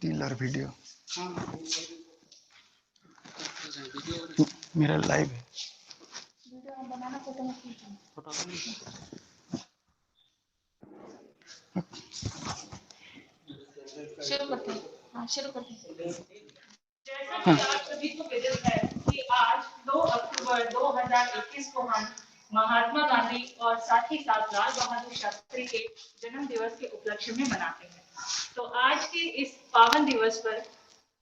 Tiller video मेरा live है। शुरू करते हैं। जैसा कि आप सभी को विदित है कि आज 2 अक्टूबर 2021 को हम महात्मा गांधी और साथ ही साथ लाल बहादुर शास्त्री के जन्म दिवस के उपलक्ष्य में मनाते हैं। तो आज के इस पावन दिवस पर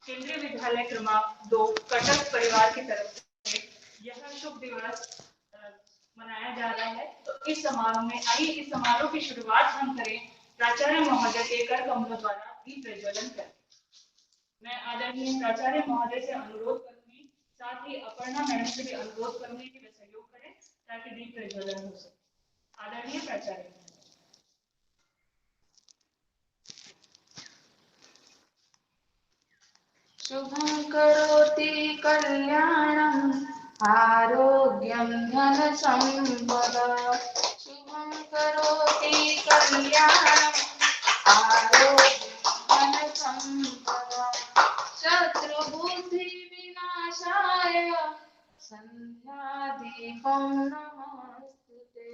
केंद्रीय विद्यालय क्रमांक 2 कटक परिवार की तरफ से यह शुभ दिवस मनाया जा रहा है। तो इस समारोह में आइए इस समारोह की शुरुआत हम करें प्राचार्य महोदय के कर कमलों द्वारा दीप प्रज्वलन करके। मैं आदरणीय प्राचार्य महोदय से अनुरोध करूंगी, साथ ही अपर्णा मैडम से भी अनुरोध करूंगी कि वे सहयोग करें ताकि दीप प्रज्वलन हो सके। आदरणीय प्राचार्य। शुभं करोति कल्याणं आरोग्यं धन संपदा। शुभं करोति कल्याणं आरोग्यं धन संपदा। शत्रुबुद्धि विनाशाय संध्यादीपं नमोस्तुते।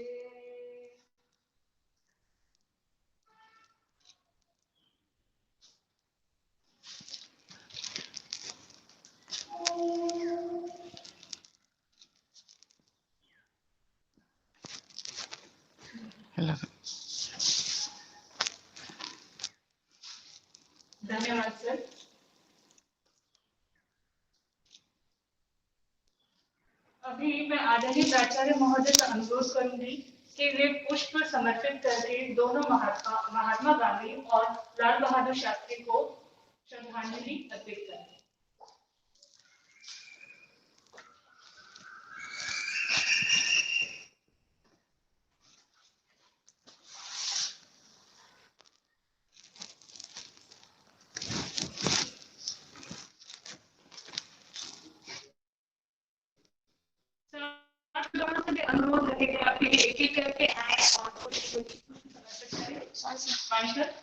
धन्यवाद सर। अभी मैं आदरणीय प्राचार्य महोदय से अनुरोध करूंगी कि वे पुष्प समर्पित करके दोनों महात्मा गांधी और लाल बहादुर शास्त्री को श्रद्धांजलि अर्पित करें। अनुरोध करेंगे आपके एक एक करके आए और समर्पित करें।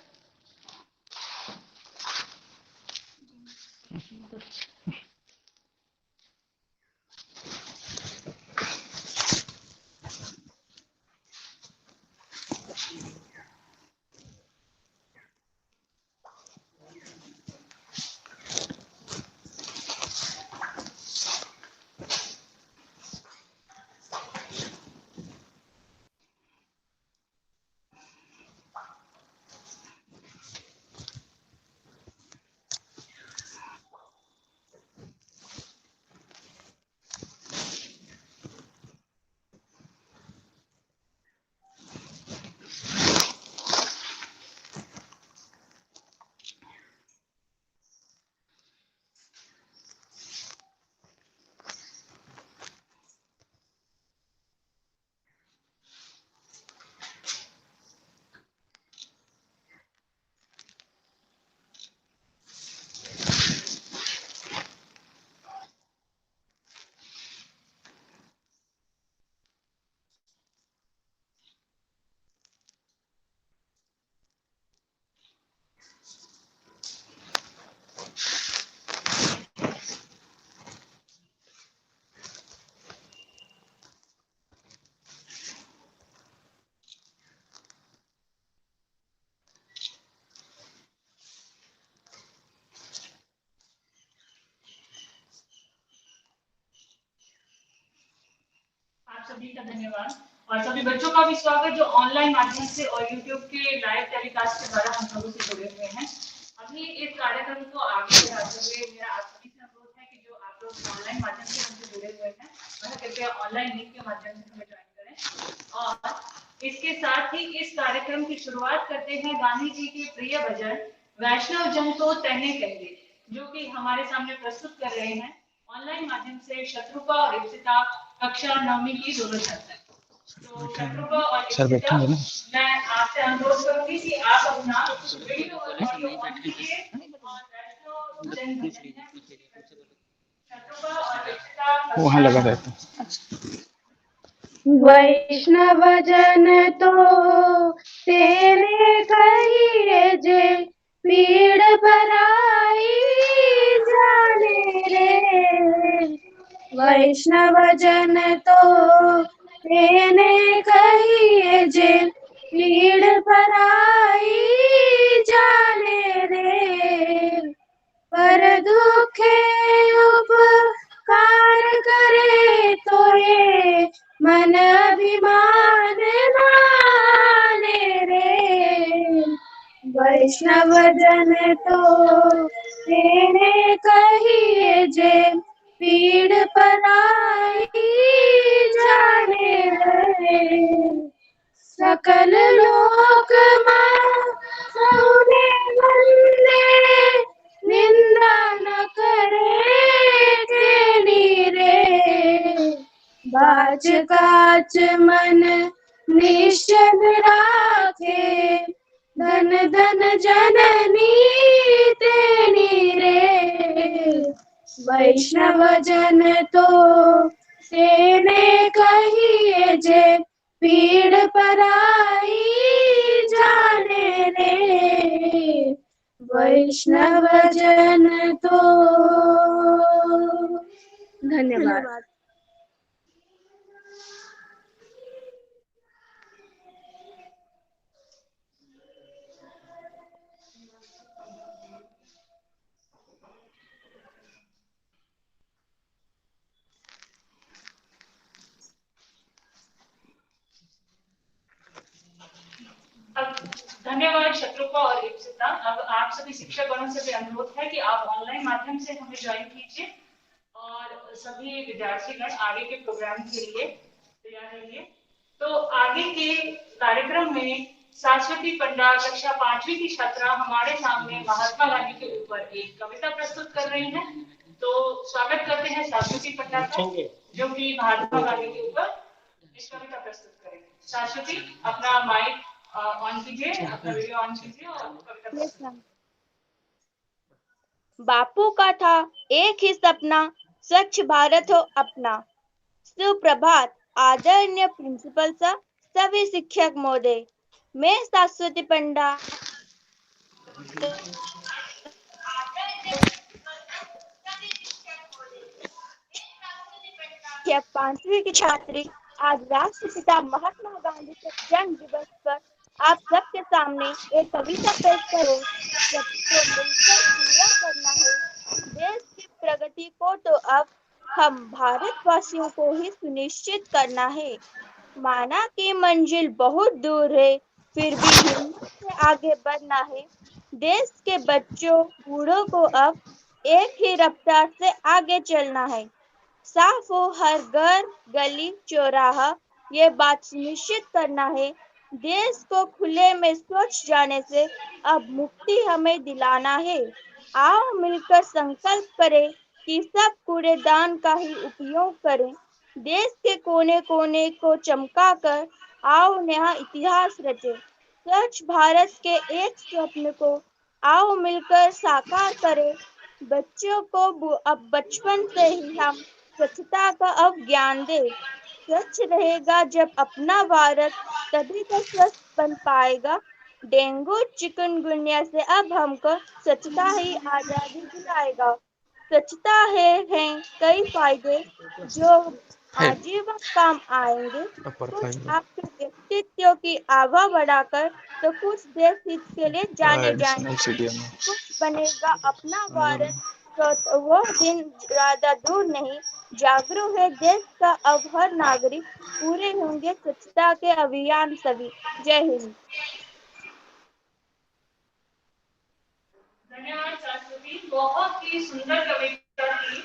सभी का धन्यवाद और सभी बच्चों का भी स्वागत जो ऑनलाइन माध्यम से और यूट्यूब के लाइव टेलीकास्ट के द्वारा हम लोगों से जुड़े हुए हैं। अभी इस कार्यक्रम को आगे बढ़ाते हुए मेरा आप सभी से अनुरोध है कि जो आप लोग ऑनलाइन माध्यम से हमसे जुड़े हुए हैं वह कृपया ऑनलाइन लिंक के माध्यम से हमें ज्वाइन करें। और इसके साथ ही इस कार्यक्रम की शुरुआत करते हैं गांधी जी के प्रिय भजन वैष्णव जन तो तेने कहिए, जो कि हमारे सामने प्रस्तुत कर रहे हैं ऑनलाइन माध्यम से शत्रुपा और इप्सिता कक्षा 9वीं की दोनों छात्र। तो शत्रुपा और इप्सिता, मैं आपसे अनुरोध करूंगी कि आप अपना वीडियो और ऑडियो ऑन कीजिए और वैष्णव जन शत्रुपा और इप्सिता वहाँ लगा रहता वैष्णव जन तो तेने कहिए जे पीड़ पराई, वैष्णव जन तो તેને कहिए जे पीड़ पराई जाने रे पर दुखे उपकार करे तो ये मन अभिमान माने रे वैष्णव जन तो તેને कहिए जे पीड़ पराई जाने रे सकल लोक सहुने वंदे निंदा न करे तेनी रे बाच काच मन निश्चल राखे धन धन जननी तेनी रे वैष्णव जन तो તેને कहिए जे पीड़ पराई जाने रे वैष्णव जन तो धन्यवाद। अब धन्यवाद शत्रुपा और इप्सिता। अब आप सभी शिक्षक गणों से भी अनुरोध है कि आप ऑनलाइन माध्यम से हमें ज्वाइन कीजिए और सभी विद्यार्थीगण आगे के प्रोग्राम के लिए तैयार रहिए। तो आगे के कार्यक्रम में सरस्वती पंडा कक्षा 5वीं की छात्रा हमारे सामने महात्मा गांधी के ऊपर एक कविता प्रस्तुत कर रही हैं। तो स्वागत करते हैं सरस्वती पंडा का, जो कि महात्मा गांधी के ऊपर एक कविता प्रस्तुत करेंगे। सरस्वती, अपना माइक ऑन कीजिए, अपना वीडियो ऑन कीजिए और कविता प्रस्तुत। बापू का था एक ही सपना, स्वच्छ भारत हो अपना। सुप्रभात आदरणीय प्रिंसिपल सर, सभी शिक्षक महोदय। मैं सरस्वती पंडा कक्षा 5वीं की छात्री आज राष्ट्रपिता महात्मा गांधी के जन्म दिवस पर आप सबके सामने एक कविता पेश करो। सबको मिलकर पूरा करना है देश की प्रगति को, तो अब हम भारतवासियों को ही सुनिश्चित करना है। माना कि मंजिल बहुत दूर है, फिर भी हिम्मत से आगे बढ़ना है। देश के बच्चों बूढ़ों को अब एक ही रफ्तार से आगे चलना है। साफ हो हर घर गली चौराहा, ये बात सुनिश्चित करना है। देश को खुले में स्वच्छ जाने से अब मुक्ति हमें दिलाना है। आओ मिलकर संकल्प करें कि सब कूड़ेदान का ही उपयोग करें। देश के कोने कोने को चमकाकर आओ नया इतिहास रचे। स्वच्छ भारत के एक स्वप्न को आओ मिलकर साकार करें। बच्चों को अब बचपन से ही हम स्वच्छता का अब ज्ञान दे। स्वच्छ रहेगा जब अपना भारत, तभी तो स्वस्थ बन पाएगा। डेंगू चिकनगुनिया से अब हमको स्वच्छता ही आजादी दिलाएगा। स्वच्छता हैं कई फायदे जो आजीवन काम आएंगे। कुछ आपके व्यक्तित्व की आभा बढ़ाकर, तो कुछ देश हित के लिए जाने जाएंगे। कुछ बनेगा अपना भारत, तो वह दिन ज्यादा दूर नहीं। जागरूक है देश का अब हर नागरिक, पूरे होंगे स्वच्छता के अभियान सभी। जय हिंद। धन्यवाद सरस्वती, बहुत ही सुंदर कविता थी।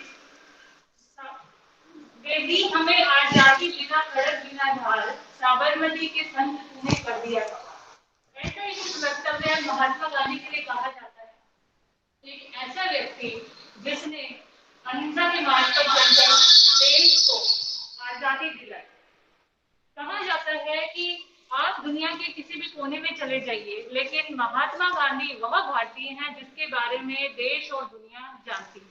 बेबी हमें आजादी बिना खड़क बिना ढाल, साबरमती के संत तूने कर दिया था। ऐसा ही कुछ वक्तव्य महात्मा गांधी के लिए कहा जाता है। एक ऐसा व्यक्ति जिसने अहिंसा के मार्ग पर चलकर देश को आजादी दिलाई। कहा जाता है कि आप दुनिया के किसी भी कोने में चले जाइए, लेकिन महात्मा गांधी वह भारतीय हैं जिसके बारे में देश और दुनिया जानती है।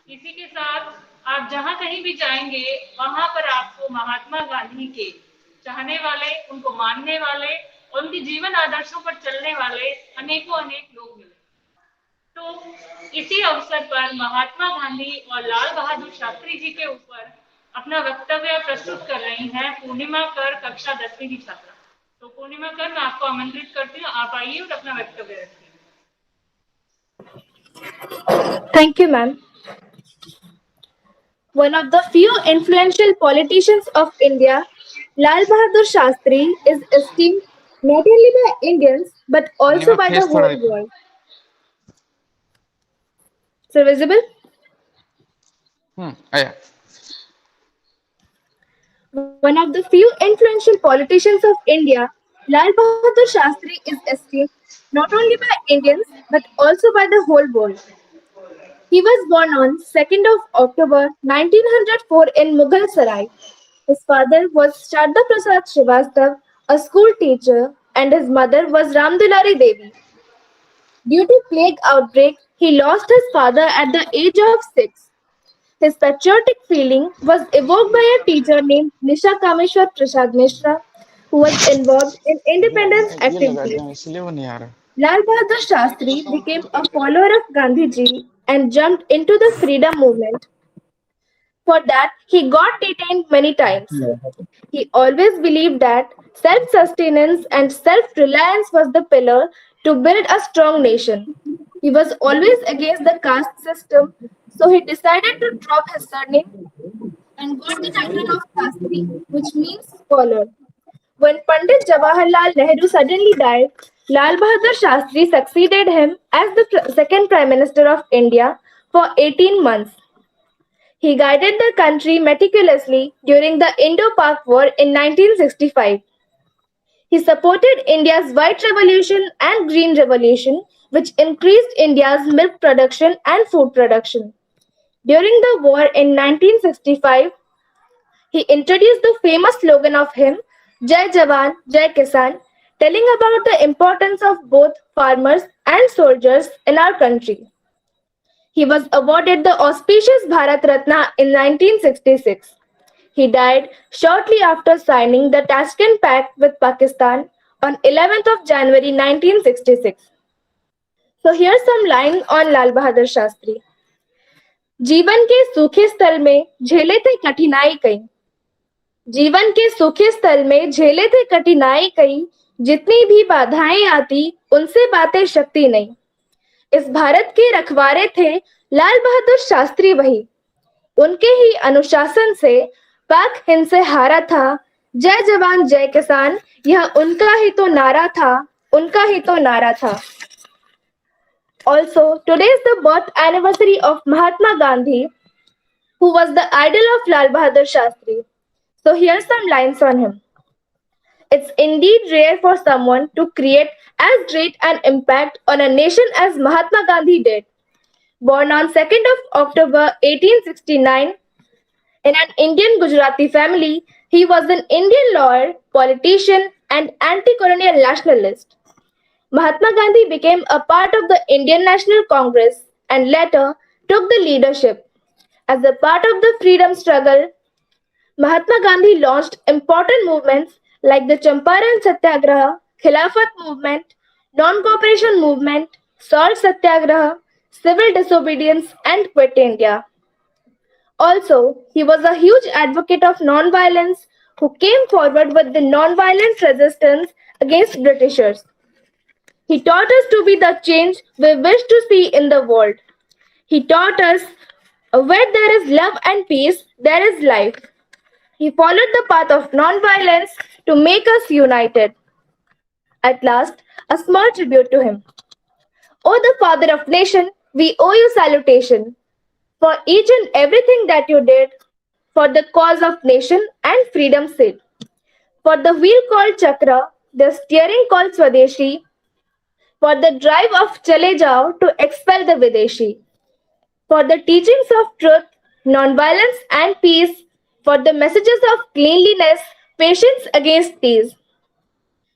इसी के साथ आप जहां कहीं भी जाएंगे, वहां पर आपको महात्मा गांधी के चाहने वाले, उनको मानने वाले और उनके जीवन आदर्शों पर चलने वाले अनेकों अनेक लोग मिले। तो इसी अवसर पर महात्मा गांधी और लाल बहादुर शास्त्री जी के ऊपर अपना वक्तव्य प्रस्तुत कर रही हैं पूर्णिमा कर, कक्षा 10वीं की छात्रा। तो पूर्णिमा कर, मैं आपको आमंत्रित करती हूँ, आप आइए और अपना वक्तव्य रखिए। Thank you, ma'am. One of the few influential politicians of India, Lal Bahadur Shastri is esteemed not only by Indians but also by the whole world. So visible? Yeah. One of the few influential politicians of India, Lal Bahadur Shastri is esteemed not only by Indians but also by the whole world. He was born on 2nd of October 1904 in Mughal Sarai. His father was Sharda Prasad Srivastav, a school teacher, and his mother was Ramdulari Devi. Due to plague outbreak, he lost his father at the age of 6. His patriotic feeling was evoked by a teacher named Nisha Kameshwar Prasad Mishra, who was involved in independence activities. Lal Bahadur Shastri became a follower of Gandhiji and jumped into the freedom movement. For that, he got detained many times. He always believed that self-sustenance and self-reliance was the pillar to build a strong nation. He was always against the caste system, so he decided to drop his surname and got the title of Shastri, which means scholar. When Pandit Jawaharlal Nehru suddenly died, Lal Bahadur Shastri succeeded him as the second Prime Minister of India for 18 months. He guided the country meticulously during the Indo-Pak War in 1965. He supported India's White Revolution and Green Revolution, which increased India's milk production and food production. During the war in 1965, he introduced the famous slogan of him, Jai Jawan, Jai Kisan, telling about the importance of both farmers and soldiers in our country. He was awarded the auspicious Bharat Ratna in 1966. He died shortly after signing the Tashkent Pact with Pakistan on 11th of January 1966. So here's some lines on Lal Bahadur Shastri. जीवन के सूखे स्थल में झेले थे कठिनाई कई जीवन के सूखे स्थल में झेले थे कठिनाई कई जितनी भी बाधाएं आती उनसे बातें शक्ति नहीं इस भारत के रखवारे थे लाल बहादुर शास्त्री वही उनके ही अनुशासन से पाक हिंद से हारा था जय जवान जय किसान यह उनका ही तो नारा था उनका ही तो नारा था Also, today is the birth anniversary of Mahatma Gandhi, who was the idol of Lal Bahadur Shastri. So here's some lines on him. It's indeed rare for someone to create as great an impact on a nation as Mahatma Gandhi did. Born on 2nd of October 1869 in an Indian Gujarati family, he was an Indian lawyer, politician, and anti-colonial nationalist. Mahatma Gandhi became a part of the Indian National Congress and later took the leadership. As a part of the freedom struggle, Mahatma Gandhi launched important movements like the Champaran Satyagraha, Khilafat movement, non-cooperation movement, Salt Satyagraha, civil disobedience, and Quit India. Also, he was a huge advocate of non-violence who came forward with the non-violent resistance against Britishers. He taught us to be the change we wish to see in the world. He taught us where there is love and peace, there is life. He followed the path of non-violence to make us united. At last, a small tribute to him. O the Father of Nation, we owe you salutation for each and everything that you did for the cause of nation and freedom's sake. For the wheel called Chakra, the steering called Swadeshi, for the drive of Chale Jao to expel the Videshi, for the teachings of truth, non-violence and peace, for the messages of cleanliness, patience against these.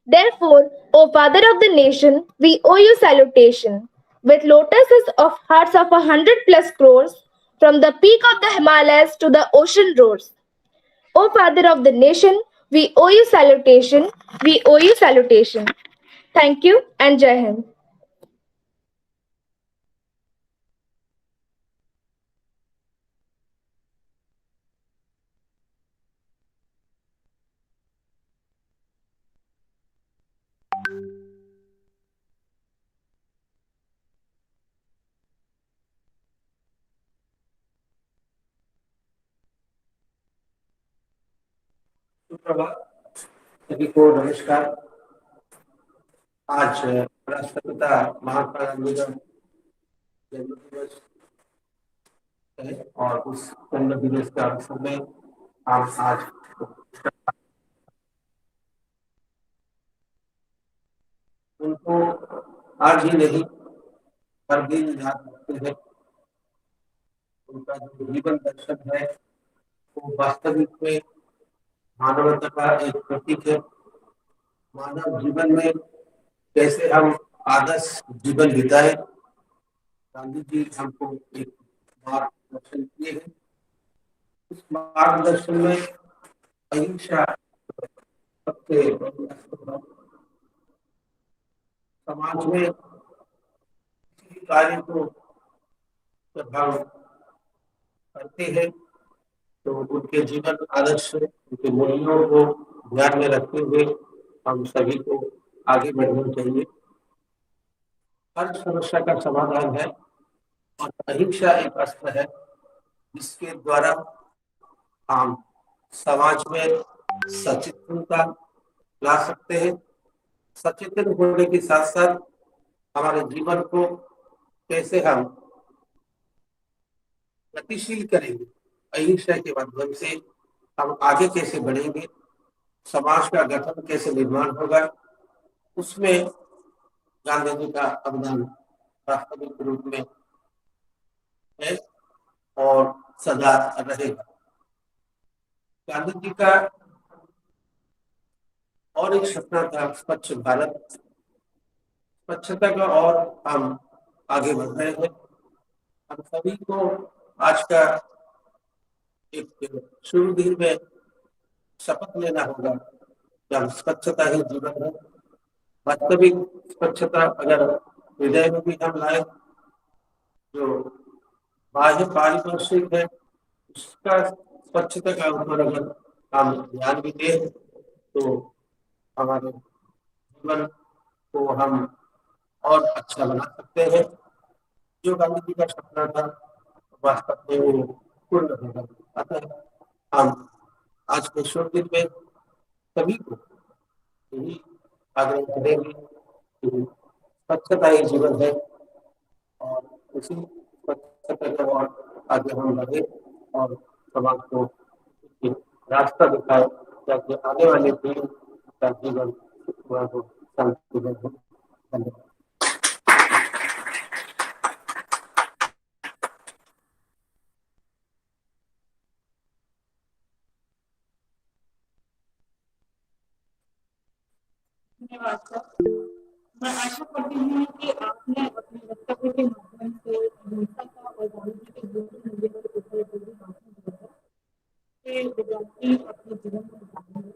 Therefore, O Father of the Nation, we owe you salutation, with lotuses of hearts of 100+ crores, from the peak of the Himalayas to the ocean roars. O Father of the Nation, we owe you salutation, we owe you salutation. Thank you and Jai Hind. सुप्रभात, सभी को नमस्कार। आज राष्ट्रपिता महात्मा गांधी का जन्म दिवस है और उस जन्म दिवस के अवसर में हम आज उनको आज ही नहीं हर दिन याद रखते हैं। उनका जो जीवन दर्शन है वो वास्तविक में मानवता का एक प्रतीक है। मानव जीवन में कैसे हम आदर्श जीवन बिताए, गांधी जी हमको एक मार्गदर्शन किए हैं। उस मार्गदर्शन में अहिंसा सबसे बड़ी अस्त्र है। समाज में किसी भी कार्य को जब हम करते हैं तो उनके जीवन आदर्श, उनके मूल्यों को ध्यान में रखते हुए हम सभी को आगे बढ़ना चाहिए। हर समस्या का समाधान है और अहिंसा एक अस्त्र है जिसके द्वारा हम समाज में सचेतनता ला सकते हैं। सचेतन होने के साथ साथ हमारे जीवन को कैसे हम गतिशील करेंगे, अहिंसा के माध्यम से हम आगे कैसे बढ़ेंगे, समाज का गठन कैसे निर्माण होगा, उसमें गांधी जी का अवदान वास्तविक रूप में है और सदा रहेगा। गांधी जी का और एक सपना था स्वच्छ भारत। स्वच्छता का और हम आगे बढ़ रहे हैं। हम सभी को आज का एक शुरू दिन में शपथ लेना होगा कि हम स्वच्छता ही जीवन है। वास्तविक स्वच्छता अगर हृदय में भी हम लाए, जो बाह्य पारिपार्श्विक है उसका स्वच्छता का ऊपर अगर हम ध्यान भी दें तो हमारे जीवन को हम और अच्छा बना सकते हैं। जो गांधी जी का सपना था वास्तव में वो पूर्ण होगा। अतः हम आज के शुभ दिन में सभी को यही आग्रह करेंगे कि स्वच्छता ही जीवन है और उसी स्वच्छता के और आगे हम बढ़े और समाज को रास्ता दिखाए ताकि आने वाले पीढ़ी का जीवन हो, शांतिमय हो। धन्यवाद। धन्यवाद सर। मैं आशा करती हूँ कि आपने अपने वक्तव्य के माध्यम से अहिंसा का और गांधी जी के जीवन मूल्य के ऊपर जो भी भाषण दिया कि विद्यार्थी अपने जीवन में उतारेंगे।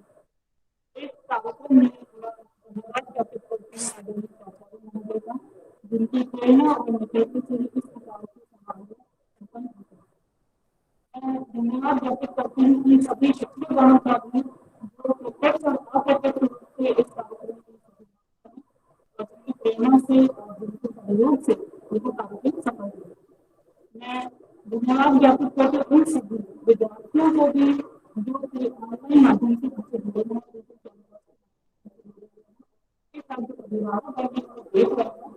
इस कार्यक्रम में धन्यवाद ज्ञापित करती हूँ आदरणीय प्राचार्य महोदय का, जिनकी प्रेरणा और नेतृत्व से इस प्रकार के समारोह संपन्न होते हैं। धन्यवाद ज्ञापित करती हूँ कि सभी शिक्षक गणों का भी जो प्रत्यक्ष और अप्रत्यक्ष रूप से इस कार्यक्रम की प्रेरणा से और जिनके सहयोग से यह कार्यक्रम सफल हुआ। मैं धन्यवाद ज्ञापित करके उन सभी विद्यार्थियों को भी जो कि ऑनलाइन माध्यम से मुझसे जुड़े हैं, अभिभावक देख रहे हैं